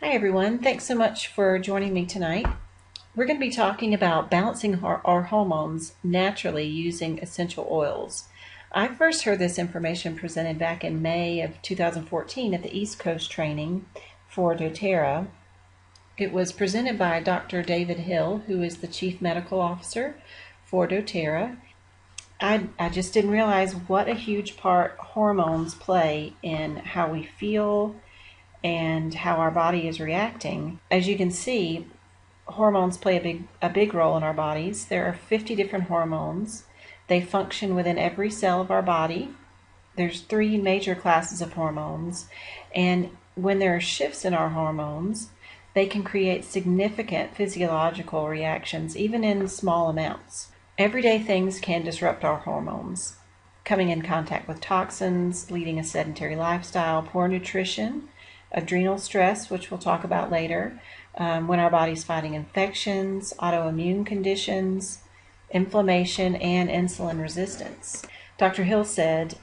Hi everyone, thanks so much for joining me tonight. We're going to be talking about balancing our hormones naturally using essential oils. I first heard this information presented back in May of 2014 at the East Coast training for doTERRA. It was presented by Dr. David Hill, who is the Chief Medical Officer for doTERRA. I just didn't realize what a huge part hormones play in how we feel and how our body is reacting. As you can see, hormones play a big role in our bodies. There are 50 different hormones. They function within every cell of our body. There's 3 major classes of hormones, and when there are shifts in our hormones, they can create significant physiological reactions, even in small amounts. Everyday things can disrupt our hormones. Coming in contact with toxins, leading a sedentary lifestyle, poor nutrition, adrenal stress, which we'll talk about later, when our body's fighting infections, autoimmune conditions, inflammation, and insulin resistance. Dr. Hill said,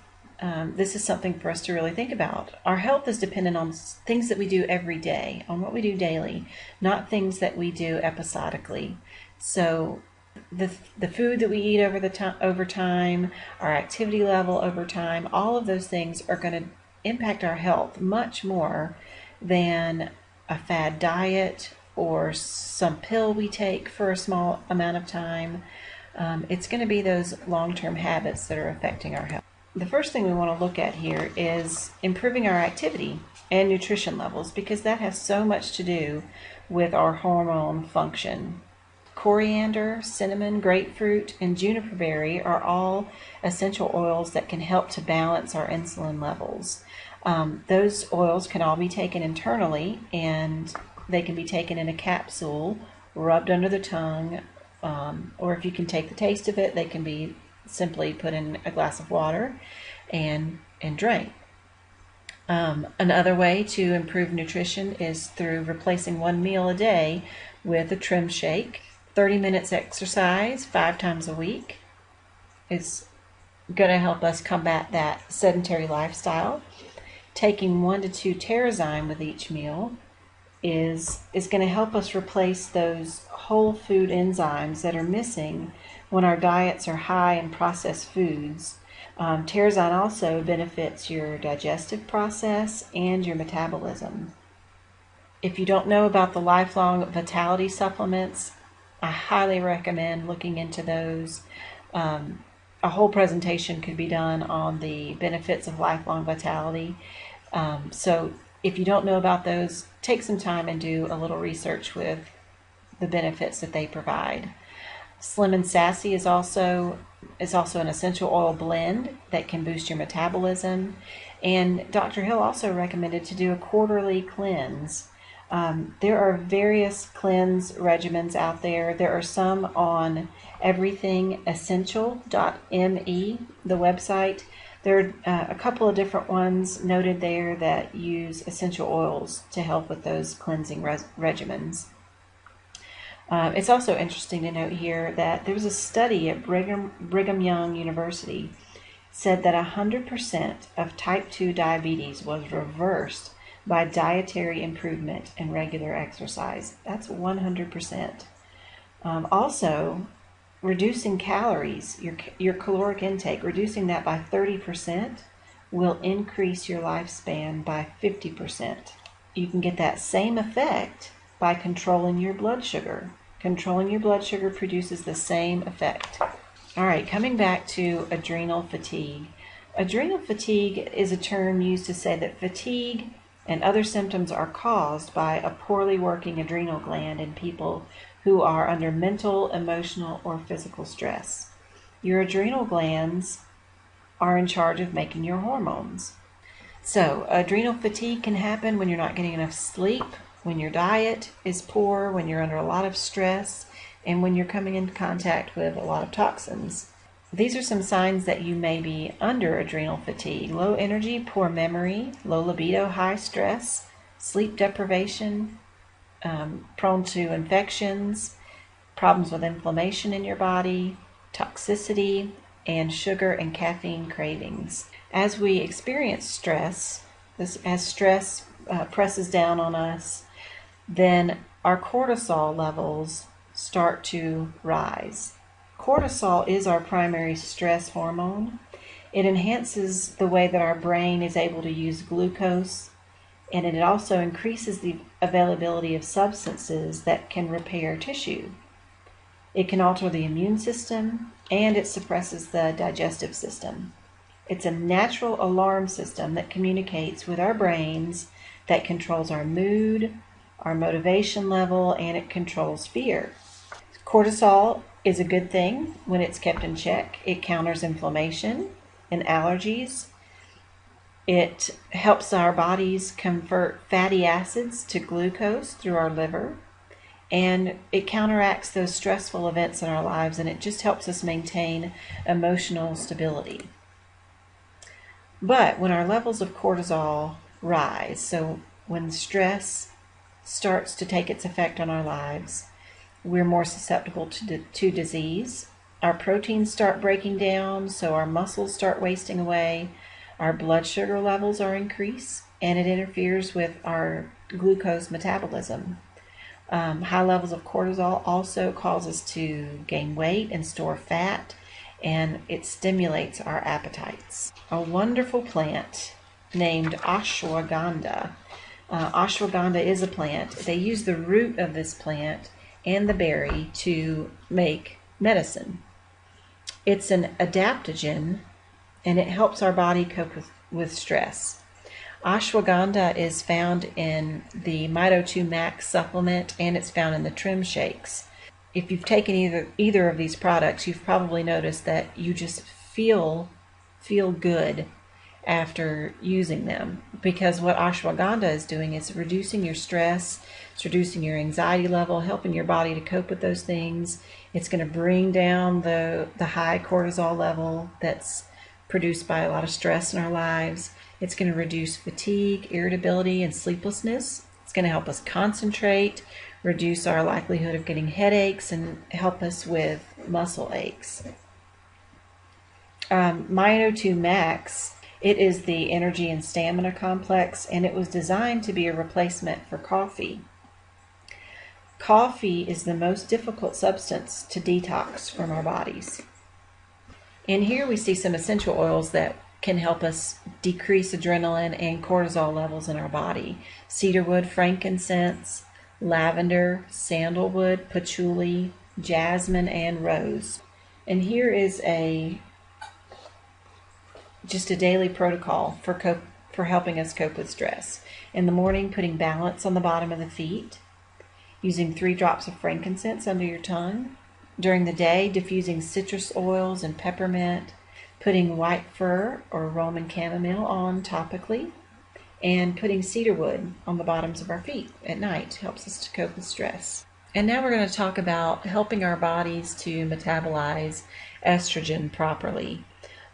this is something for us to really think about. Our health is dependent on things that we do every day, on what we do daily, not things that we do episodically. So the food that we eat over time, our activity level over time, all of those things are going to impact our health much more than a fad diet or some pill we take for a small amount of time. It's going to be those long-term habits that are affecting our health. The first thing we want to look at here is improving our activity and nutrition levels, because that has so much to do with our hormone function. Coriander, cinnamon, grapefruit, and juniper berry are all essential oils that can help to balance our insulin levels. Those oils can all be taken internally, and they can be taken in a capsule, rubbed under the tongue, or if you can take the taste of it, they can be simply put in a glass of water and drank. Another way to improve nutrition is through replacing one meal a day with a trim shake. 30 minutes exercise 5 times a week is going to help us combat that sedentary lifestyle. Taking 1 to 2 Terrazyme with each meal is going to help us replace those whole food enzymes that are missing when our diets are high in processed foods. Terrazyme also benefits your digestive process and your metabolism. If you don't know about the lifelong vitality supplements, I highly recommend looking into those. A whole presentation could be done on the benefits of lifelong vitality. So if you don't know about those, take some time and do a little research with the benefits that they provide. Slim and Sassy is also an essential oil blend that can boost your metabolism. And Dr. Hill also recommended to do a quarterly cleanse. There are various cleanse regimens out there. There are some on everythingessential.me, the website. There are a couple of different ones noted there that use essential oils to help with those cleansing regimens. It's also interesting to note here that there was a study at Brigham Young University said that 100% of type 2 diabetes was reversed by dietary improvement and regular exercise. That's 100%. Also, reducing calories, your caloric intake, reducing that by 30% will increase your lifespan by 50%. You can get that same effect by controlling your blood sugar. Controlling your blood sugar produces the same effect. All right, coming back to adrenal fatigue. Adrenal fatigue is a term used to say that fatigue and other symptoms are caused by a poorly working adrenal gland in people who are under mental, emotional, or physical stress. Your adrenal glands are in charge of making your hormones. So, adrenal fatigue can happen when you're not getting enough sleep, when your diet is poor, when you're under a lot of stress, and when you're coming into contact with a lot of toxins. These are some signs that you may be under adrenal fatigue: low energy, poor memory, low libido, high stress, sleep deprivation, prone to infections, problems with inflammation in your body, toxicity, and sugar and caffeine cravings. As we experience stress, as stress presses down on us, then our cortisol levels start to rise. Cortisol is our primary stress hormone. It enhances the way that our brain is able to use glucose, and it also increases the availability of substances that can repair tissue. It can alter the immune system, and it suppresses the digestive system. It's a natural alarm system that communicates with our brains, that controls our mood, our motivation level, and it controls fear. Cortisol is a good thing when it's kept in check. It counters inflammation and allergies. It helps our bodies convert fatty acids to glucose through our liver. And it counteracts those stressful events in our lives, and it just helps us maintain emotional stability. But when our levels of cortisol rise, so when stress starts to take its effect on our lives, we're more susceptible to disease. Our proteins start breaking down, so our muscles start wasting away. Our blood sugar levels are increased, and it interferes with our glucose metabolism. High levels of cortisol also cause us to gain weight and store fat, and it stimulates our appetites. A wonderful plant named ashwagandha. Ashwagandha is a plant. They use the root of this plant and the berry to make medicine. It's an adaptogen, and it helps our body cope with stress. Ashwagandha is found in the Mito2 Max supplement, and it's found in the Trim Shakes. If you've taken either of these products, you've probably noticed that you just feel good after using them, because what ashwagandha is doing is reducing your stress, it's reducing your anxiety level, helping your body to cope with those things. It's going to bring down the high cortisol level that's produced by a lot of stress in our lives. It's going to reduce fatigue, irritability, and sleeplessness. It's going to help us concentrate, reduce our likelihood of getting headaches, and help us with muscle aches. Mito2 Max, it is the energy and stamina complex, and it was designed to be a replacement for coffee. Coffee is the most difficult substance to detox from our bodies. And here we see some essential oils that can help us decrease adrenaline and cortisol levels in our body. Cedarwood, frankincense, lavender, sandalwood, patchouli, jasmine, and rose. And here is just a daily protocol for helping us cope with stress. In the morning, putting balance on the bottom of the feet, using 3 drops of frankincense under your tongue. During the day, diffusing citrus oils and peppermint, putting white fir or Roman chamomile on topically, and putting cedarwood on the bottoms of our feet at night helps us to cope with stress. And now we're going to talk about helping our bodies to metabolize estrogen properly.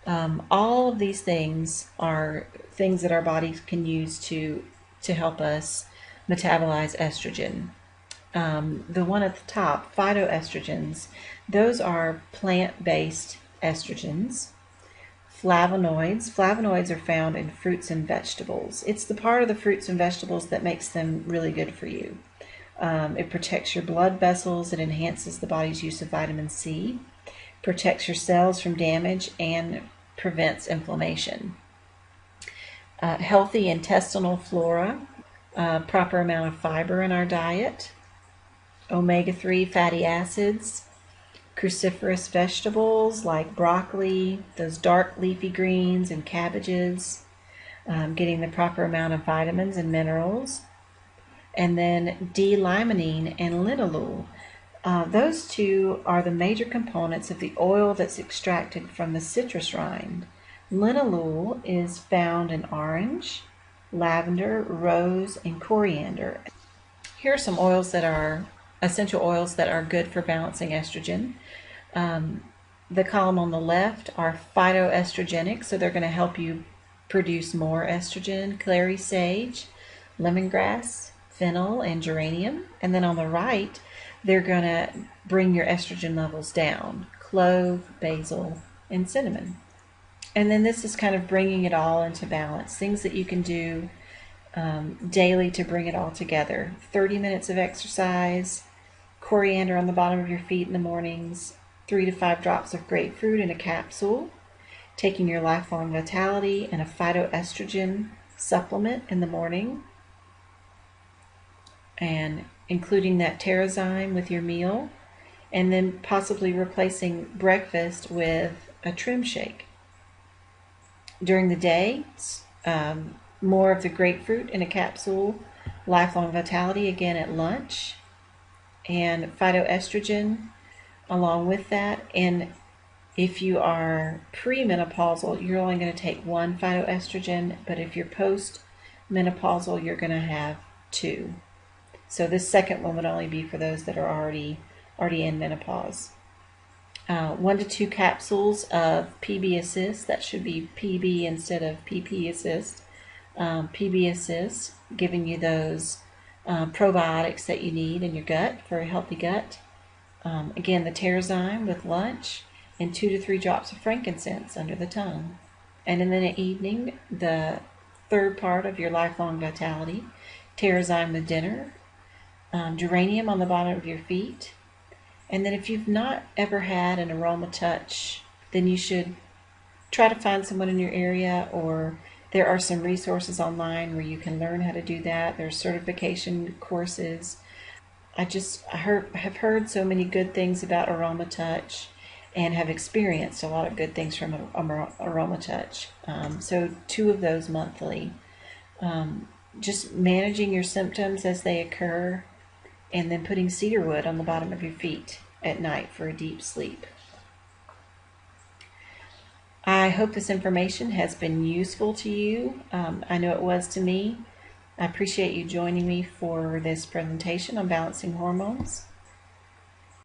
All of these things are things that our bodies can use to help us metabolize estrogen. The one at the top, phytoestrogens, those are plant-based estrogens. Flavonoids are found in fruits and vegetables. It's the part of the fruits and vegetables that makes them really good for you. It protects your blood vessels, it enhances the body's use of vitamin C, protects your cells from damage, and prevents inflammation. Healthy intestinal flora, proper amount of fiber in our diet, omega-3 fatty acids, cruciferous vegetables like broccoli, those dark leafy greens and cabbages, getting the proper amount of vitamins and minerals, and then D-limonene and linalool. Those two are the major components of the oil that's extracted from the citrus rind. Linalool is found in orange, lavender, rose, and coriander. Here are some oils that are essential oils that are good for balancing estrogen. The column on the left are phytoestrogenic, so they're going to help you produce more estrogen. Clary sage, lemongrass, fennel, and geranium. And then on the right, they're going to bring your estrogen levels down. Clove, basil, and cinnamon. And then this is kind of bringing it all into balance. Things that you can do daily to bring it all together. 30 minutes of exercise, coriander on the bottom of your feet in the mornings, 3 to 5 drops of grapefruit in a capsule, taking your lifelong vitality and a phytoestrogen supplement in the morning, and including that Terrazyme with your meal, and then possibly replacing breakfast with a trim shake. During the day, more of the grapefruit in a capsule, lifelong vitality again at lunch, and phytoestrogen along with that. And if you are premenopausal, you're only going to take 1 phytoestrogen, but if you're postmenopausal, you're going to have 2. So this second one would only be for those that are already in menopause. 1 to 2 capsules of PB Assist. That should be PB instead of PP Assist. PB Assist, giving you those probiotics that you need in your gut for a healthy gut. Again, the Terrazyme with lunch, and 2 to 3 drops of frankincense under the tongue. And then in the evening, the third part of your lifelong vitality, Terrazyme with dinner, geranium on the bottom of your feet. And then if you've not ever had an aroma touch, then you should try to find someone in your area, or there are some resources online where you can learn how to do that. There's certification courses. I have heard so many good things about aroma touch and have experienced a lot of good things from aroma touch. So 2 of those monthly. Just managing your symptoms as they occur, and then putting cedarwood on the bottom of your feet at night for a deep sleep. I hope this information has been useful to you. I know it was to me. I appreciate you joining me for this presentation on balancing hormones.